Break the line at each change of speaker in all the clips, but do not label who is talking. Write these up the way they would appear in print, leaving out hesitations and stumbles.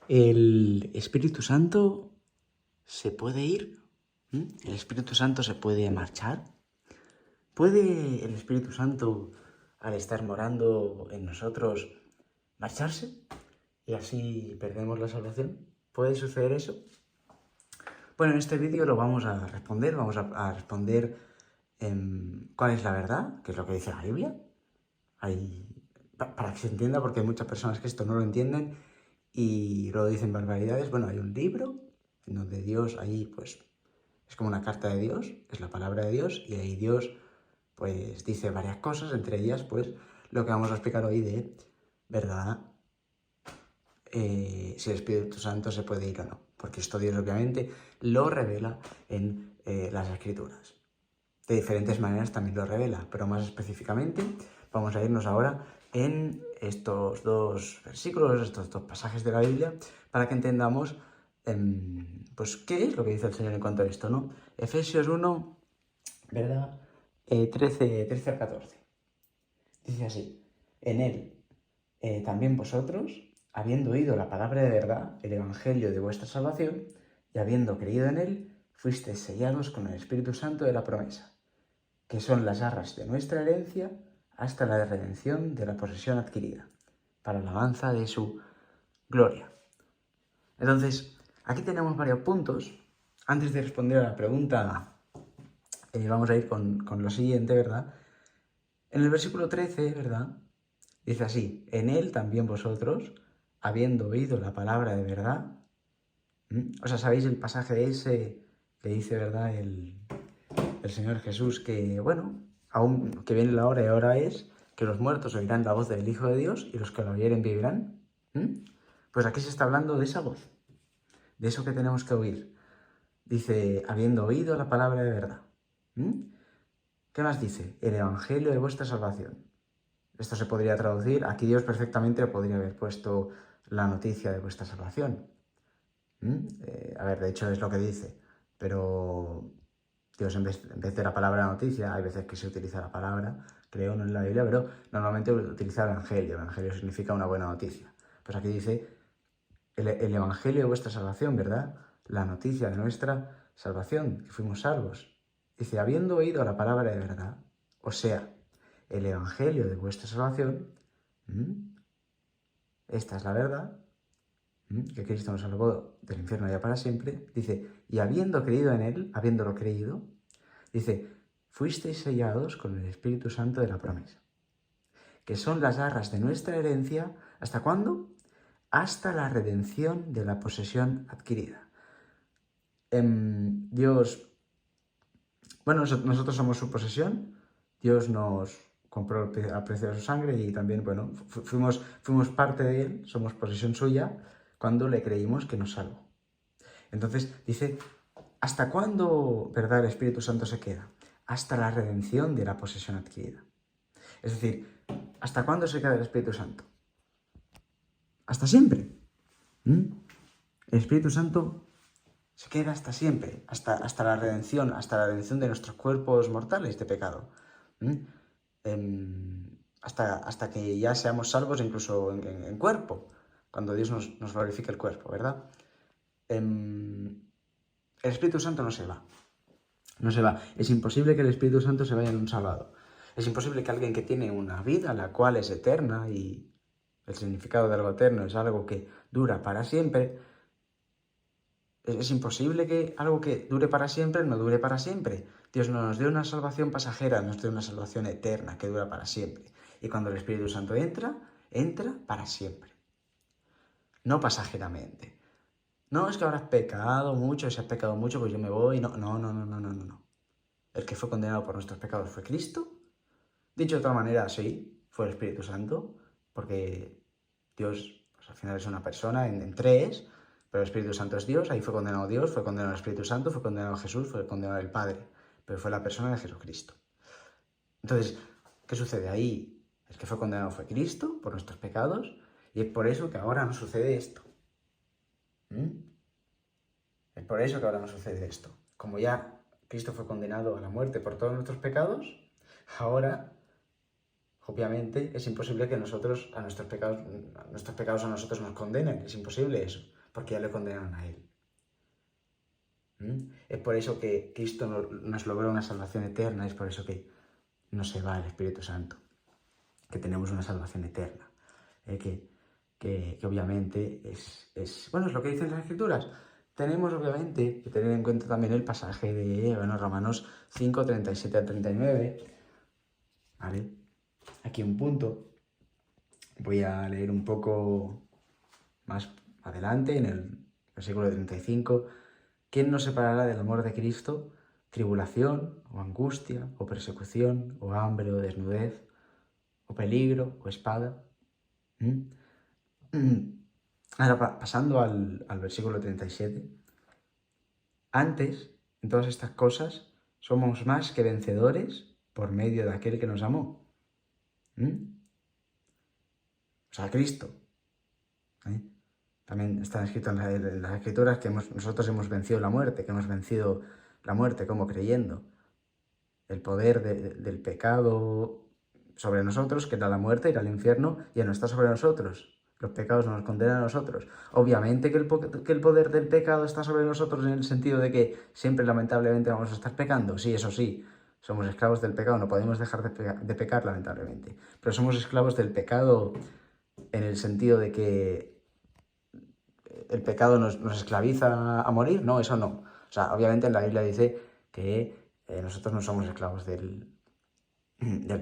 ¿El Espíritu Santo se puede ir? ¿El Espíritu Santo se puede marchar? ¿Puede el Espíritu Santo, al estar morando en nosotros, marcharse y así perdemos la salvación? ¿Puede suceder eso? Bueno, en este vídeo lo vamos a responder. Vamos a responder cuál es la verdad, que es lo que dice la Biblia. Para que se entienda, porque hay muchas personas que esto no lo entienden y luego dicen barbaridades. Bueno, hay un libro en donde Dios ahí, pues, es como una carta de Dios, es la palabra de Dios, y ahí Dios, pues, dice varias cosas, entre ellas, pues, lo que vamos a explicar hoy de, ¿verdad?, si el Espíritu Santo se puede ir o no. Porque esto Dios, obviamente, lo revela en las Escrituras. De diferentes maneras también lo revela, pero más específicamente vamos a irnos ahora en estos dos versículos, estos dos pasajes de la Biblia, para que entendamos pues qué es lo que dice el Señor en cuanto a esto, ¿no? Efesios 1, ¿verdad? 13 al 14. Dice así: en él también vosotros, habiendo oído la palabra de verdad, el evangelio de vuestra salvación, y habiendo creído en él, fuisteis sellados con el Espíritu Santo de la promesa, que son las arras de nuestra herencia hasta la redención de la posesión adquirida, para la alabanza de su gloria. Entonces, aquí tenemos varios puntos. Antes de responder a la pregunta, vamos a ir con lo siguiente, ¿verdad? En el versículo 13, ¿verdad?, dice así: en él también vosotros, habiendo oído la palabra de verdad. O sea, ¿sabéis el pasaje ese que dice, ¿verdad?, el Señor Jesús, que, bueno, aún que viene la hora y ahora es que los muertos oirán la voz del Hijo de Dios y los que la oyeren vivirán? Pues aquí se está hablando de esa voz, de eso que tenemos que oír. Dice, habiendo oído la palabra de verdad. ¿Qué más dice? El evangelio de vuestra salvación. Esto se podría traducir, aquí Dios perfectamente podría haber puesto la noticia de vuestra salvación. A ver, de hecho es lo que dice, pero Dios en vez de la palabra noticia, hay veces que se utiliza la palabra, creo, no en la Biblia, pero normalmente utiliza el evangelio. El evangelio significa una buena noticia. Pues aquí dice el evangelio de vuestra salvación, ¿verdad? La noticia de nuestra salvación, que fuimos salvos. Dice, habiendo oído la palabra de verdad, o sea, el evangelio de vuestra salvación, esta es la verdad, que Cristo nos salvó del infierno ya para siempre. Dice, y habiendo creído en él, habiéndolo creído, dice, fuisteis sellados con el Espíritu Santo de la promesa, que son las arras de nuestra herencia, ¿hasta cuándo? Hasta la redención de la posesión adquirida. Dios, bueno, nosotros somos su posesión, Dios nos compró a precio de su sangre y también, bueno, fuimos parte de él, somos posesión suya, cuando le creímos que nos salvó. Entonces dice, ¿hasta cuándo, verdad, el Espíritu Santo se queda? Hasta la redención de la posesión adquirida. Es decir, ¿hasta cuándo se queda el Espíritu Santo? Hasta siempre. El Espíritu Santo se queda hasta siempre, hasta la redención de nuestros cuerpos mortales de pecado. Hasta que ya seamos salvos incluso en cuerpo, cuando Dios nos glorifique el cuerpo, ¿verdad? El Espíritu Santo no se va. No se va. Es imposible que el Espíritu Santo se vaya en un sábado. Es imposible que alguien que tiene una vida, la cual es eterna, y el significado de algo eterno es algo que dura para siempre, es imposible que algo que dure para siempre no dure para siempre. Dios no nos dio una salvación pasajera, nos dio una salvación eterna que dura para siempre. Y cuando el Espíritu Santo entra para siempre. No pasajeramente. No, es que ahora has pecado mucho, si has pecado mucho, pues yo me voy. No. El que fue condenado por nuestros pecados fue Cristo. Dicho de otra manera, sí, fue el Espíritu Santo, porque Dios, pues al final es una persona en tres, pero el Espíritu Santo es Dios. Ahí fue condenado Dios, fue condenado el Espíritu Santo, fue condenado Jesús, fue condenado el Padre, pero fue la persona de Jesucristo. Entonces, ¿qué sucede ahí? El que fue condenado fue Cristo por nuestros pecados, y es por eso que ahora nos sucede esto. Es por eso que ahora nos sucede esto. Como ya Cristo fue condenado a la muerte por todos nuestros pecados, ahora, obviamente, es imposible que nuestros pecados a nosotros nos condenen. Es imposible eso. porque ya le condenaron a él. Es por eso que Cristo nos logró una salvación eterna, es por eso que no se va el Espíritu Santo, que tenemos una salvación eterna, que obviamente es lo que dicen las Escrituras. Tenemos obviamente que tener en cuenta también el pasaje de Romanos 5, 37 al 39, ¿vale? Aquí un punto, voy a leer un poco más adelante, en el versículo 35, ¿quién nos separará del amor de Cristo? Tribulación, o angustia, o persecución, o hambre, o desnudez, o peligro, o espada. Ahora, pasando al versículo 37. Antes, en todas estas cosas, somos más que vencedores por medio de aquel que nos amó. O sea, Cristo. También está escrito en las Escrituras que nosotros hemos vencido la muerte, que hemos vencido la muerte como creyendo. El poder del pecado sobre nosotros, que era la muerte, ir al infierno, ya no está sobre nosotros. Los pecados no nos condenan a nosotros. Obviamente que el poder del pecado está sobre nosotros en el sentido de que siempre lamentablemente vamos a estar pecando. Sí, eso sí, somos esclavos del pecado, no podemos dejar de pecar lamentablemente. Pero somos esclavos del pecado en el sentido de que el pecado nos esclaviza a morir. No, eso no. O sea, obviamente en la Biblia dice que nosotros no somos esclavos del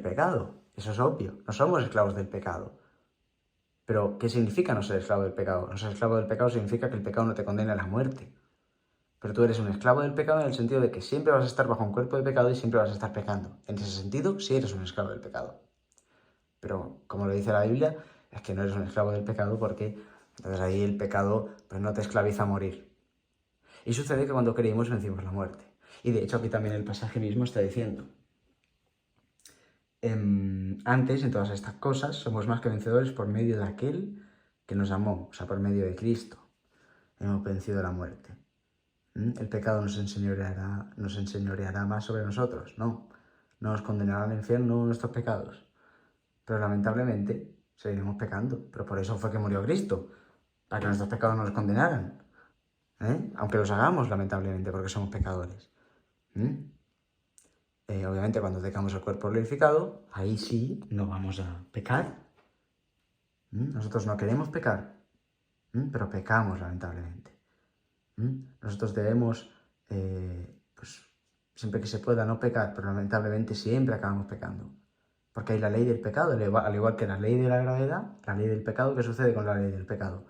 pecado. Eso es obvio, no somos esclavos del pecado. Pero, ¿qué significa no ser esclavo del pecado? No ser esclavo del pecado significa que el pecado no te condena a la muerte. Pero tú eres un esclavo del pecado en el sentido de que siempre vas a estar bajo un cuerpo de pecado y siempre vas a estar pecando. En ese sentido, sí eres un esclavo del pecado. Pero, como lo dice la Biblia, es que no eres un esclavo del pecado porque entonces ahí el pecado pues, no te esclaviza a morir. Y sucede que cuando creímos vencimos la muerte. Y de hecho aquí también el pasaje mismo está diciendo: antes, en todas estas cosas, somos más que vencedores por medio de aquel que nos amó, o sea, por medio de Cristo. Hemos vencido la muerte. El pecado nos enseñoreará más sobre nosotros, no nos condenará al infierno nuestros pecados. Pero lamentablemente seguiremos pecando. Pero por eso fue que murió Cristo, para que nuestros pecados no nos condenaran. Aunque los hagamos, lamentablemente, porque somos pecadores. Obviamente, cuando tengamos el cuerpo glorificado, ahí sí no vamos a pecar. Nosotros no queremos pecar, pero pecamos, lamentablemente. Nosotros debemos, pues, siempre que se pueda, no pecar, pero lamentablemente siempre acabamos pecando. Porque hay la ley del pecado, al igual que la ley de la gravedad, la ley del pecado. ¿Qué sucede con la ley del pecado?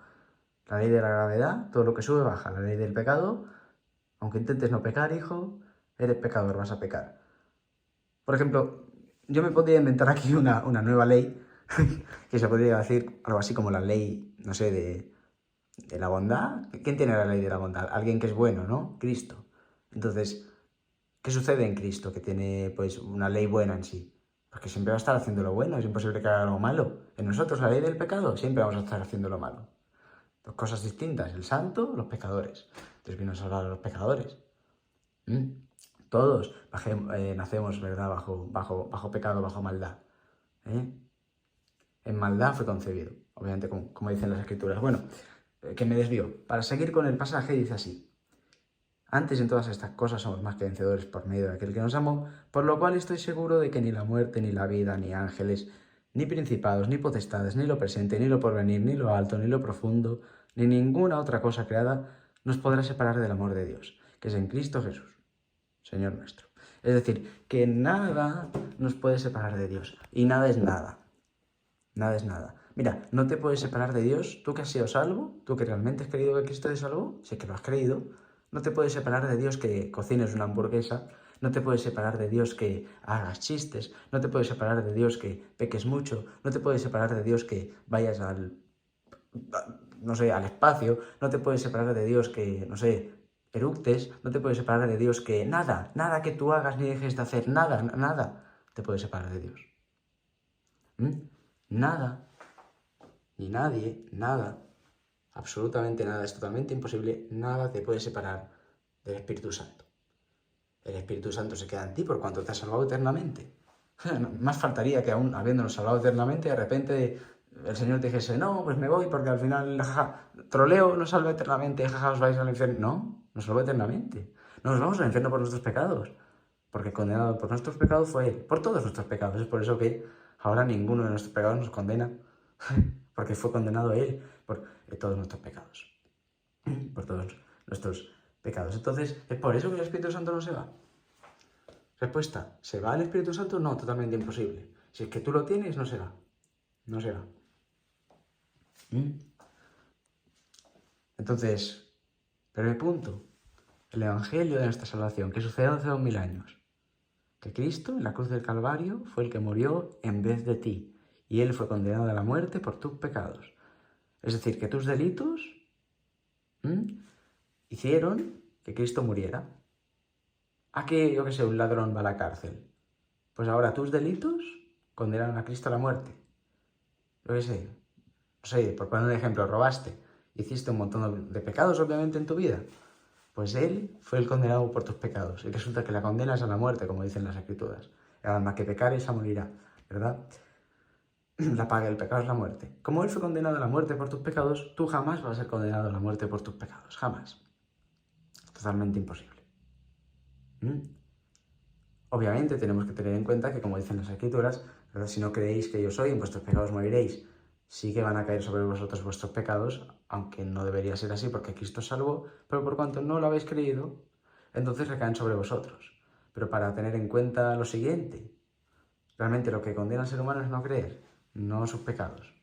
La ley de la gravedad, todo lo que sube baja. La ley del pecado, aunque intentes no pecar, hijo, eres pecador, vas a pecar. Por ejemplo, yo me podría inventar aquí una nueva ley, que se podría decir algo así como la ley, no sé, de la bondad. ¿Quién tiene la ley de la bondad? Alguien que es bueno, ¿no? Cristo. Entonces, ¿qué sucede en Cristo? Que tiene, pues, una ley buena en sí. Porque siempre va a estar haciendo lo bueno, es imposible que haga algo malo. En nosotros, la ley del pecado, siempre vamos a estar haciendo lo malo. Dos cosas distintas, el santo, los pecadores. Dios vino a salvar a los pecadores. Todos nacemos, ¿verdad?, bajo pecado, bajo maldad. En maldad fue concebido, obviamente, como dicen las Escrituras. Bueno, que me desvío. Para seguir con el pasaje dice así: antes en todas estas cosas somos más que vencedores por medio de aquel que nos amó, por lo cual estoy seguro de que ni la muerte, ni la vida, ni ángeles, ni principados, ni potestades, ni lo presente, ni lo porvenir, ni lo alto, ni lo profundo, ni ninguna otra cosa creada nos podrá separar del amor de Dios, que es en Cristo Jesús, Señor nuestro. Es decir, que nada nos puede separar de Dios, y nada es nada. Nada es nada. Mira, no te puedes separar de Dios, tú que has sido salvo, tú que realmente has creído que Cristo te salvó, sé que lo has creído. No te puedes separar de Dios que cocines una hamburguesa, no te puedes separar de Dios que hagas chistes, no te puedes separar de Dios que peques mucho, no te puedes separar de Dios que vayas al espacio, no te puedes separar de Dios que, eructes, no te puedes separar de Dios que nada que tú hagas ni dejes de hacer, nada te puede separar de Dios. Nada, ni nadie, nada, absolutamente nada, es totalmente imposible, nada te puede separar del Espíritu Santo. El Espíritu Santo se queda en ti por cuanto te has salvado eternamente. Más faltaría que aún habiéndonos salvado eternamente, de repente el Señor te dijese, no, pues me voy porque al final, jaja, troleo nos salva eternamente, jaja, os vais al infierno. No, nos salva eternamente. No nos vamos al infierno por nuestros pecados, porque condenado por nuestros pecados fue Él, por todos nuestros pecados. Es por eso que ahora ninguno de nuestros pecados nos condena, porque fue condenado Él por todos nuestros pecados, por todos nuestros pecados. Entonces, ¿es por eso que el Espíritu Santo no se va? Respuesta, ¿se va el Espíritu Santo? No, totalmente imposible. Si es que tú lo tienes, no se va. No se va. Entonces, primer punto, el Evangelio de nuestra salvación, que sucedió hace 2000 años. Que Cristo, en la cruz del Calvario, fue el que murió en vez de ti. Y Él fue condenado a la muerte por tus pecados. Es decir, que tus delitos hicieron que Cristo muriera. ¿A qué, yo qué sé, un ladrón va a la cárcel? Pues ahora tus delitos condenaron a Cristo a la muerte. Yo qué sé, no sé, por poner un ejemplo, robaste, hiciste un montón de pecados obviamente en tu vida. Pues Él fue el condenado por tus pecados. Y resulta que la condena es a la muerte, como dicen las Escrituras. El alma que pecare, esa morirá, ¿verdad? La paga del pecado es la muerte. Como Él fue condenado a la muerte por tus pecados, tú jamás vas a ser condenado a la muerte por tus pecados. Jamás. Totalmente imposible. Obviamente tenemos que tener en cuenta que, como dicen las Escrituras, ¿verdad? Si no creéis que yo soy, en vuestros pecados moriréis. Sí que van a caer sobre vosotros vuestros pecados, aunque no debería ser así porque Cristo os salvó, pero por cuanto no lo habéis creído, entonces recaen sobre vosotros. Pero para tener en cuenta lo siguiente, realmente lo que condena al ser humano es no creer, no sus pecados.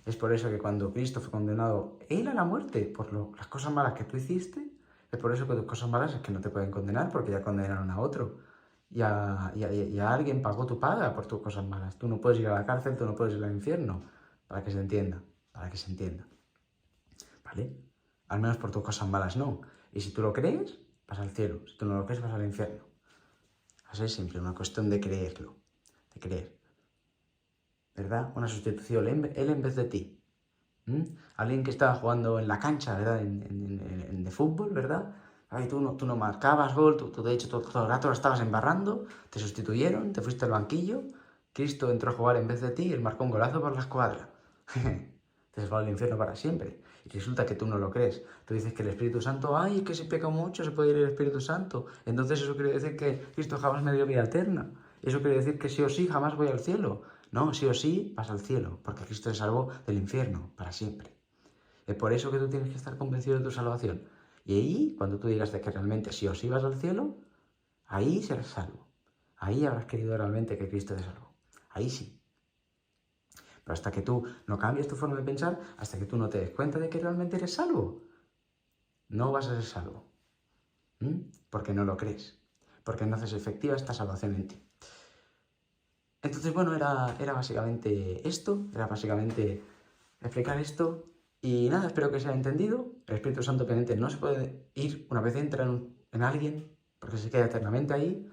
Es por eso que cuando Cristo fue condenado Él a la muerte por las cosas malas que tú hiciste, es por eso que tus cosas malas es que no te pueden condenar porque ya condenaron a otro. Y a alguien pagó tu paga por tus cosas malas. Tú no puedes ir a la cárcel, tú no puedes ir al infierno. Para que se entienda, para que se entienda. ¿Vale? Al menos por tus cosas malas no. Y si tú lo crees, vas al cielo. Si tú no lo crees, vas al infierno. Así es simple, una cuestión de creerlo. De creer. ¿Verdad? Una sustitución, Él en vez de ti. Alguien que estaba jugando en la cancha, ¿verdad? De fútbol, ¿verdad? Ay, tú no marcabas gol, tú de hecho todo el rato lo estabas embarrando, te sustituyeron, te fuiste al banquillo, Cristo entró a jugar en vez de ti y él marcó un golazo por la escuadra. Te vas al infierno para siempre. Y resulta que tú no lo crees. Tú dices que el Espíritu Santo, ay, que si peca mucho se puede ir el Espíritu Santo. Entonces eso quiere decir que Cristo jamás me dio vida eterna. Eso quiere decir que sí o sí jamás voy al cielo. No, sí o sí vas al cielo, porque Cristo te salvó del infierno para siempre. Es por eso que tú tienes que estar convencido de tu salvación. Y ahí, cuando tú digas de que realmente sí o sí vas al cielo, ahí serás salvo. Ahí habrás querido realmente que Cristo te salvó. Ahí sí. Pero hasta que tú no cambies tu forma de pensar, hasta que tú no te des cuenta de que realmente eres salvo, no vas a ser salvo. Porque no lo crees. Porque no haces efectiva esta salvación en ti. Entonces, bueno, era básicamente esto. Era básicamente explicar esto. Y nada, espero que se haya entendido. El Espíritu Santo obviamente no se puede ir una vez entra en alguien, porque se queda eternamente ahí.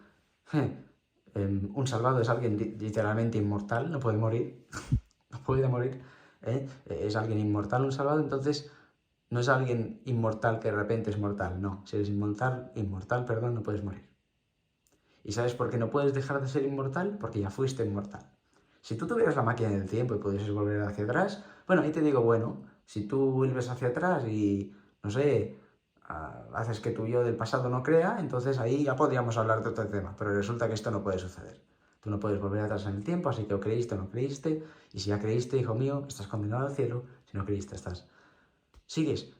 Un salvado es alguien literalmente inmortal, no puede morir. No puede morir. Es alguien inmortal, un salvado, entonces no es alguien inmortal que de repente es mortal. No, si eres inmortal, no puedes morir. ¿Y sabes por qué no puedes dejar de ser inmortal? Porque ya fuiste inmortal. Si tú tuvieras la máquina del tiempo y pudieses volver hacia atrás, bueno, ahí te digo, bueno, si tú vuelves hacia atrás y, no sé, haces que tu yo del pasado no crea, entonces ahí ya podríamos hablar de otro tema, pero resulta que esto no puede suceder. Tú no puedes volver atrás en el tiempo, así que o creíste o no creíste, y si ya creíste, hijo mío, estás condenado al cielo, si no creíste, sigues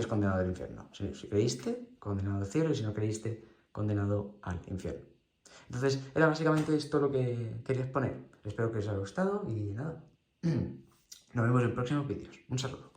condenado al infierno. Si creíste, condenado al cielo, y si no creíste, condenado al infierno. Entonces, era básicamente esto lo que quería exponer. Espero que os haya gustado y nada. Nos vemos en próximos vídeos. Un saludo.